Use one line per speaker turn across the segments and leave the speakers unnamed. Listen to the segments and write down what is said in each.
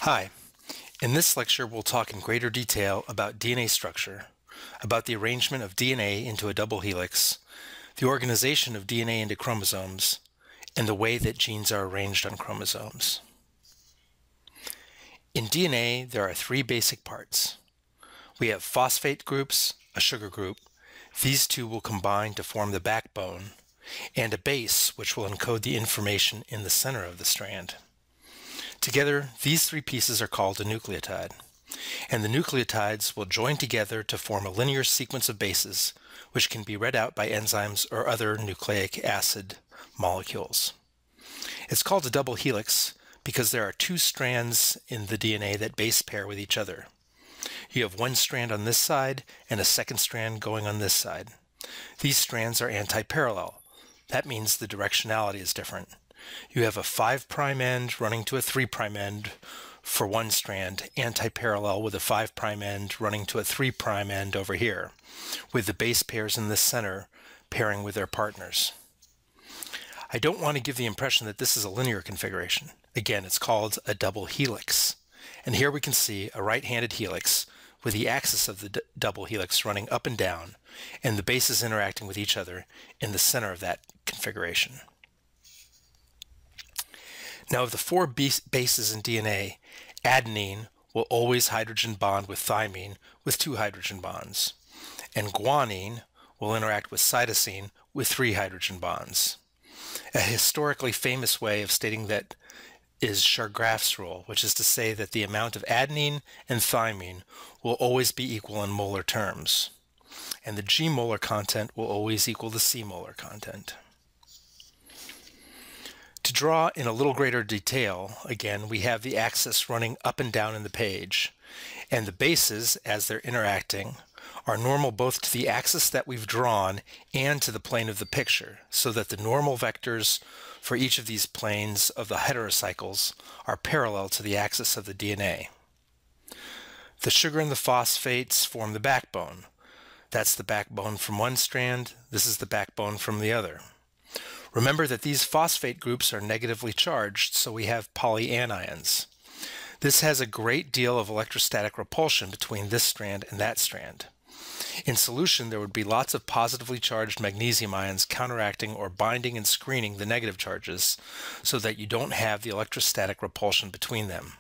Hi, in this lecture we'll talk in greater detail about DNA structure, about the arrangement of DNA into a double helix, the organization of DNA into chromosomes, and the way that genes are arranged on chromosomes. In DNA, there are three basic parts. We have phosphate groups, a sugar group. These two will combine to form the backbone, and a base, which will encode the information in the center of the strand. Together, these three pieces are called a nucleotide, and the nucleotides will join together to form a linear sequence of bases, which can be read out by enzymes or other nucleic acid molecules. It's called a double helix because there are two strands in the DNA that base pair with each other. You have one strand on this side and a second strand going on this side. These strands are anti-parallel. That means the directionality is different. You have a 5' end running to a 3' end for one strand, anti-parallel with a 5' end running to a 3' end over here, with the base pairs in the center pairing with their partners. I don't want to give the impression that this is a linear configuration. Again, it's called a double helix. And here we can see a right-handed helix with the axis of the double helix running up and down, and the bases interacting with each other in the center of that configuration. Now, of the four bases in DNA, adenine will always hydrogen bond with thymine with 2 hydrogen bonds, and guanine will interact with cytosine with 3 hydrogen bonds. A historically famous way of stating that is Chargaff's rule, which is to say that the amount of adenine and thymine will always be equal in molar terms, and the G molar content will always equal the C molar content. To draw in a little greater detail, again, we have the axis running up and down in the page, and the bases, as they're interacting, are normal both to the axis that we've drawn and to the plane of the picture, so that the normal vectors for each of these planes of the heterocycles are parallel to the axis of the DNA. The sugar and the phosphates form the backbone. That's the backbone from one strand. This is the backbone from the other. Remember that these phosphate groups are negatively charged, so we have polyanions. This has a great deal of electrostatic repulsion between this strand and that strand. In solution, there would be lots of positively charged magnesium ions counteracting or binding and screening the negative charges so that you don't have the electrostatic repulsion between them.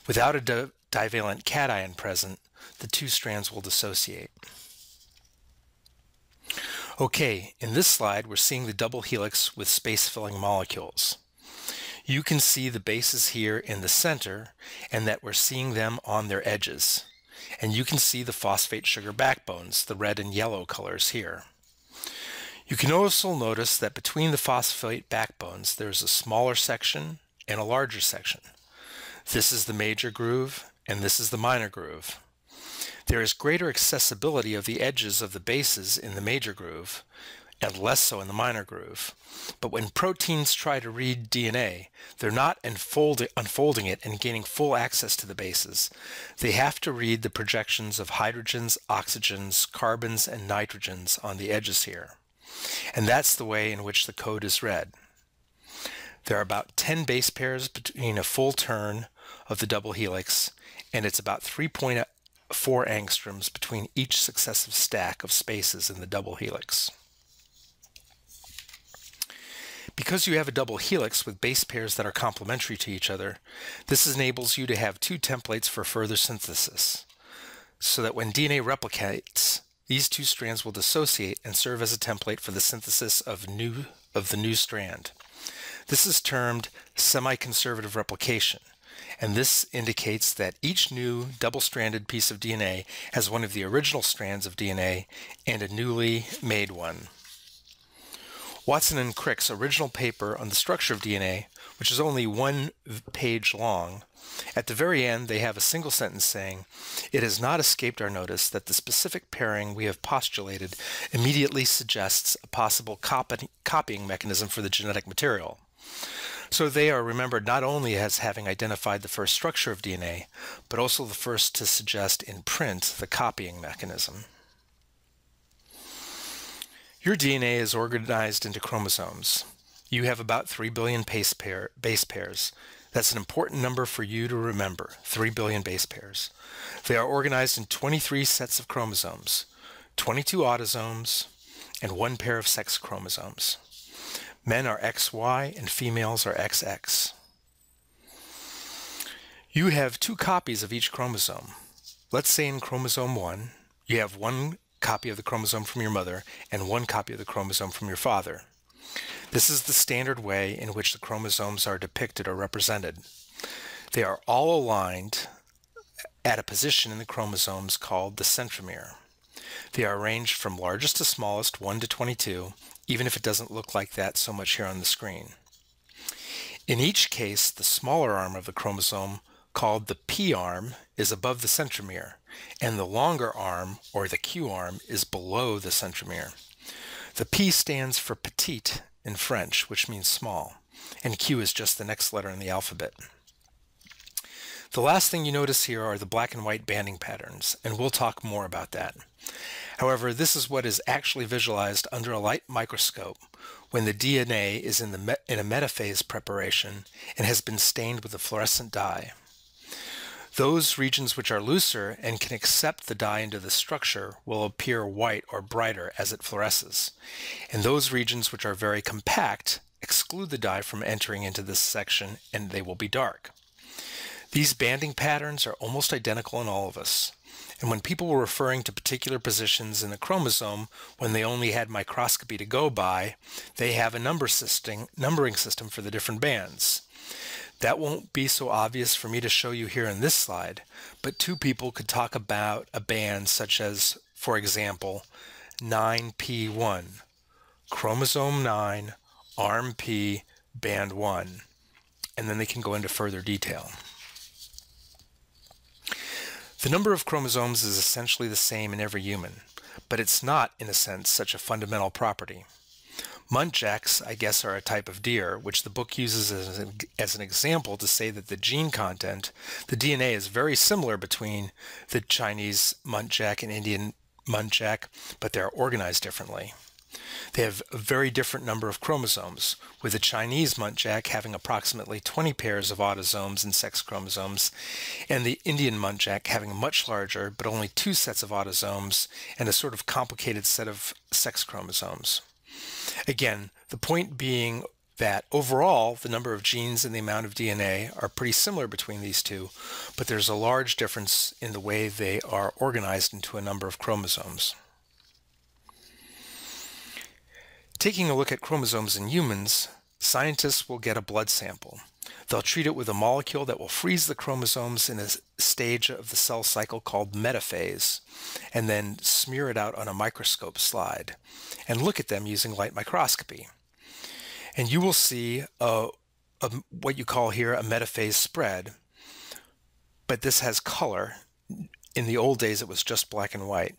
Without a divalent cation present, the two strands will dissociate. Okay, in this slide we're seeing the double helix with space-filling molecules. You can see the bases here in the center and that we're seeing them on their edges. And you can see the phosphate sugar backbones, the red and yellow colors here. You can also notice that between the phosphate backbones there's a smaller section and a larger section. This is the major groove and this is the minor groove. There is greater accessibility of the edges of the bases in the major groove and less so in the minor groove. But when proteins try to read DNA, they're not unfolding it and gaining full access to the bases. They have to read the projections of hydrogens, oxygens, carbons, and nitrogens on the edges here. And that's the way in which the code is read. There are about 10 base pairs between a full turn of the double helix, and it's about 3.4 angstroms between each successive stack of spaces in the double helix. Because you have a double helix with base pairs that are complementary to each other, this enables you to have two templates for further synthesis, so that when DNA replicates, these two strands will dissociate and serve as a template for the synthesis of the new strand. This is termed semi-conservative replication, and this indicates that each new double-stranded piece of DNA has one of the original strands of DNA and a newly made one. Watson and Crick's original paper on the structure of DNA, which is only 1 page long, at the very end they have a single sentence saying, "It has not escaped our notice that the specific pairing we have postulated immediately suggests a possible copying mechanism for the genetic material." So they are remembered not only as having identified the first structure of DNA, but also the first to suggest in print the copying mechanism. Your DNA is organized into chromosomes. You have about 3 billion base pairs. That's an important number for you to remember, 3 billion base pairs. They are organized in 23 sets of chromosomes, 22 autosomes, and 1 pair of sex chromosomes. Men are XY and females are XX. You have 2 copies of each chromosome. Let's say in chromosome 1, you have 1 copy of the chromosome from your mother and 1 copy of the chromosome from your father. This is the standard way in which the chromosomes are depicted or represented. They are all aligned at a position in the chromosomes called the centromere. They are arranged from largest to smallest, 1 to 22, even if it doesn't look like that so much here on the screen. In each case, the smaller arm of the chromosome, called the P arm, is above the centromere, and the longer arm, or the Q arm, is below the centromere. The P stands for petite in French, which means small, and Q is just the next letter in the alphabet. The last thing you notice here are the black and white banding patterns, and we'll talk more about that. However, this is what is actually visualized under a light microscope when the DNA is in a metaphase preparation and has been stained with a fluorescent dye. Those regions which are looser and can accept the dye into the structure will appear white or brighter as it fluoresces, and those regions which are very compact exclude the dye from entering into this section and they will be dark. These banding patterns are almost identical in all of us, and when people were referring to particular positions in the chromosome when they only had microscopy to go by, they have a numbering system for the different bands. That won't be so obvious for me to show you here in this slide, but 2 people could talk about a band such as, for example, 9p1, chromosome 9, arm P, band 1, and then they can go into further detail. The number of chromosomes is essentially the same in every human, but it's not, in a sense, such a fundamental property. Muntjacs, I guess, are a type of deer, which the book uses as an example to say that the gene content, the DNA, is very similar between the Chinese muntjac and Indian muntjac, but they're organized differently. They have a very different number of chromosomes, with the Chinese muntjac having approximately 20 pairs of autosomes and sex chromosomes, and the Indian muntjac having a much larger, but only 2 sets of autosomes and a sort of complicated set of sex chromosomes. Again, the point being that overall, the number of genes and the amount of DNA are pretty similar between these 2, but there's a large difference in the way they are organized into a number of chromosomes. Taking a look at chromosomes in humans, scientists will get a blood sample. They'll treat it with a molecule that will freeze the chromosomes in a stage of the cell cycle called metaphase, and then smear it out on a microscope slide and look at them using light microscopy. And you will see what you call here a metaphase spread, but this has color. In the old days, it was just black and white.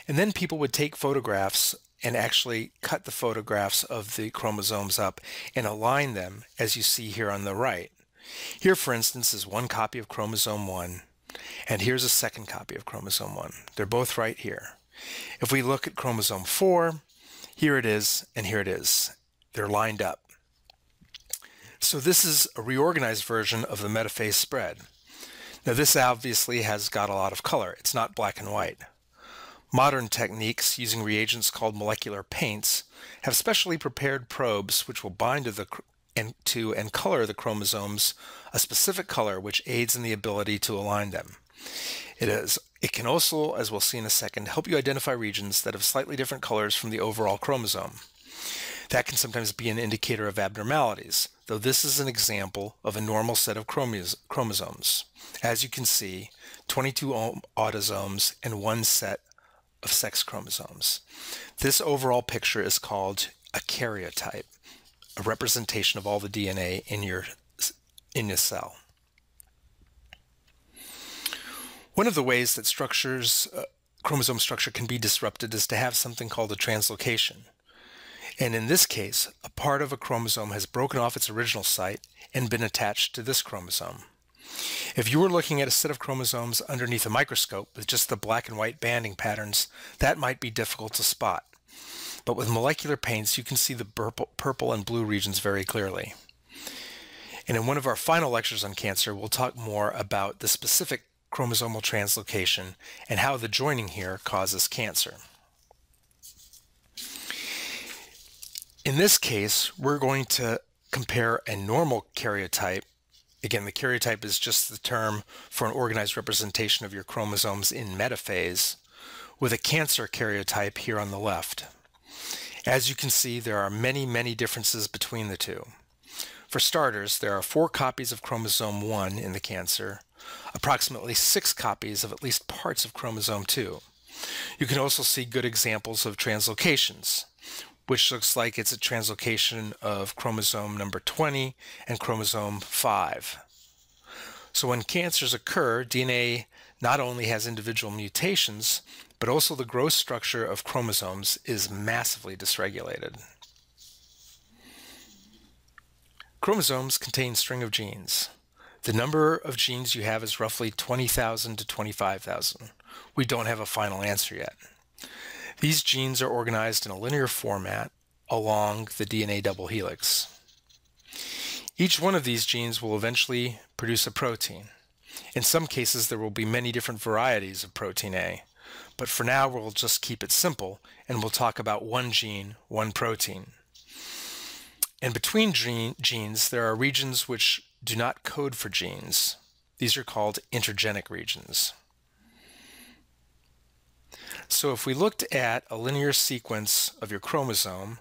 And then people would take photographs and actually cut the photographs of the chromosomes up and align them as you see here on the right. Here, for instance, is 1 copy of chromosome 1, and here's a 2nd copy of chromosome 1. They're both right here. If we look at chromosome 4, here it is, and here it is. They're lined up. So this is a reorganized version of the metaphase spread. Now this obviously has got a lot of color. It's not black and white. Modern techniques using reagents called molecular paints have specially prepared probes which will bind to and color the chromosomes a specific color which aids in the ability to align them. It can also, as we'll see in a second, help you identify regions that have slightly different colors from the overall chromosome. That can sometimes be an indicator of abnormalities, though this is an example of a normal set of chromosomes. As you can see, 22 autosomes and 1 set of sex chromosomes. This overall picture is called a karyotype, a representation of all the DNA in your cell. One of the ways that chromosome structure can be disrupted is to have something called a translocation. And in this case, a part of a chromosome has broken off its original site and been attached to this chromosome. If you were looking at a set of chromosomes underneath a microscope with just the black and white banding patterns, that might be difficult to spot. But with molecular paints, you can see the purple and blue regions very clearly. And in one of our final lectures on cancer, we'll talk more about the specific chromosomal translocation and how the joining here causes cancer. In this case, we're going to compare a normal karyotype. Again, the karyotype is just the term for an organized representation of your chromosomes in metaphase, with a cancer karyotype here on the left. As you can see, there are many, many differences between the two. For starters, there are 4 copies of chromosome 1 in the cancer, approximately 6 copies of at least parts of chromosome 2. You can also see good examples of translocations, which looks like it's a translocation of chromosome number 20 and chromosome 5. So when cancers occur, DNA not only has individual mutations, but also the gross structure of chromosomes is massively dysregulated. Chromosomes contain a string of genes. The number of genes you have is roughly 20,000 to 25,000. We don't have a final answer yet. These genes are organized in a linear format along the DNA double helix. Each one of these genes will eventually produce a protein. In some cases, there will be many different varieties of protein A, but for now we'll just keep it simple and we'll talk about one gene, one protein. And between genes, there are regions which do not code for genes. These are called intergenic regions. So if we looked at a linear sequence of your chromosome,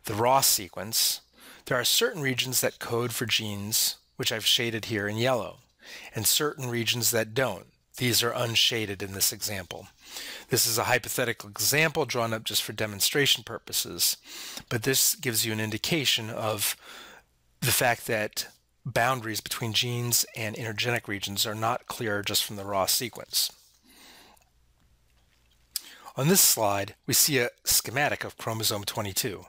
the raw sequence, there are certain regions that code for genes, which I've shaded here in yellow, and certain regions that don't. These are unshaded in this example. This is a hypothetical example drawn up just for demonstration purposes, but this gives you an indication of the fact that boundaries between genes and intergenic regions are not clear just from the raw sequence. On this slide, we see a schematic of chromosome 22.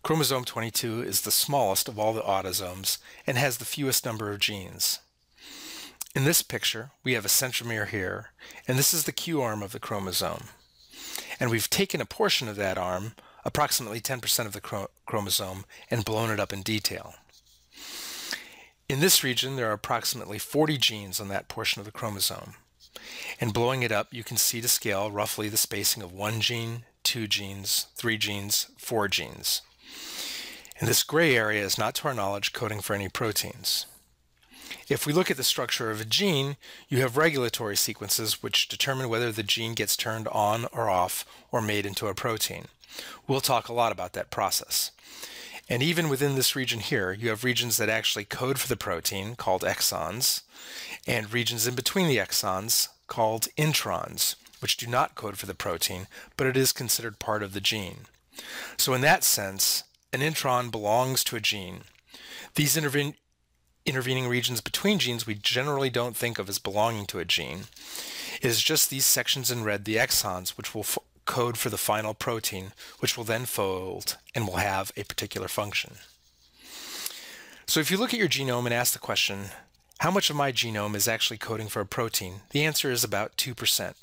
Chromosome 22 is the smallest of all the autosomes and has the fewest number of genes. In this picture, we have a centromere here, and this is the Q arm of the chromosome. And we've taken a portion of that arm, approximately 10% of the chromosome, and blown it up in detail. In this region, there are approximately 40 genes on that portion of the chromosome. And blowing it up, you can see to scale roughly the spacing of 1 gene, 2 genes, 3 genes, 4 genes. And this gray area is not, to our knowledge, coding for any proteins. If we look at the structure of a gene, you have regulatory sequences which determine whether the gene gets turned on or off or made into a protein. We'll talk a lot about that process. And even within this region here, you have regions that actually code for the protein, called exons, and regions in between the exons, called introns, which do not code for the protein, but it is considered part of the gene. So in that sense, an intron belongs to a gene. These intervening regions between genes we generally don't think of as belonging to a gene. It is just these sections in red, the exons, which will code for the final protein, which will then fold and will have a particular function. So if you look at your genome and ask the question, how much of my genome is actually coding for a protein? The answer is about 2%.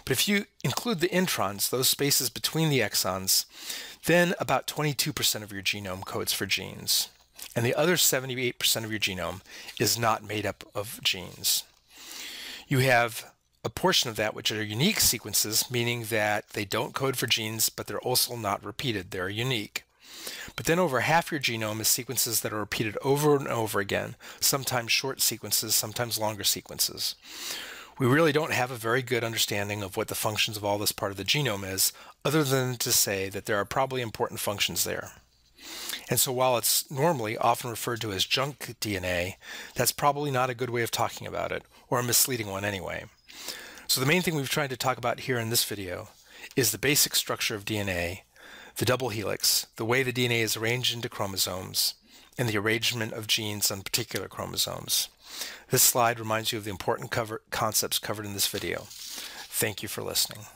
But if you include the introns, those spaces between the exons, then about 22% of your genome codes for genes. And the other 78% of your genome is not made up of genes. You have a portion of that which are unique sequences, meaning that they don't code for genes, but they're also not repeated. They're unique. But then over half your genome is sequences that are repeated over and over again, sometimes short sequences, sometimes longer sequences. We really don't have a very good understanding of what the functions of all this part of the genome is, other than to say that there are probably important functions there. And so while it's normally often referred to as junk DNA, that's probably not a good way of talking about it, or a misleading one anyway. So the main thing we've tried to talk about here in this video is the basic structure of DNA, the double helix, the way the DNA is arranged into chromosomes, and the arrangement of genes on particular chromosomes. This slide reminds you of the important concepts covered in this video. Thank you for listening.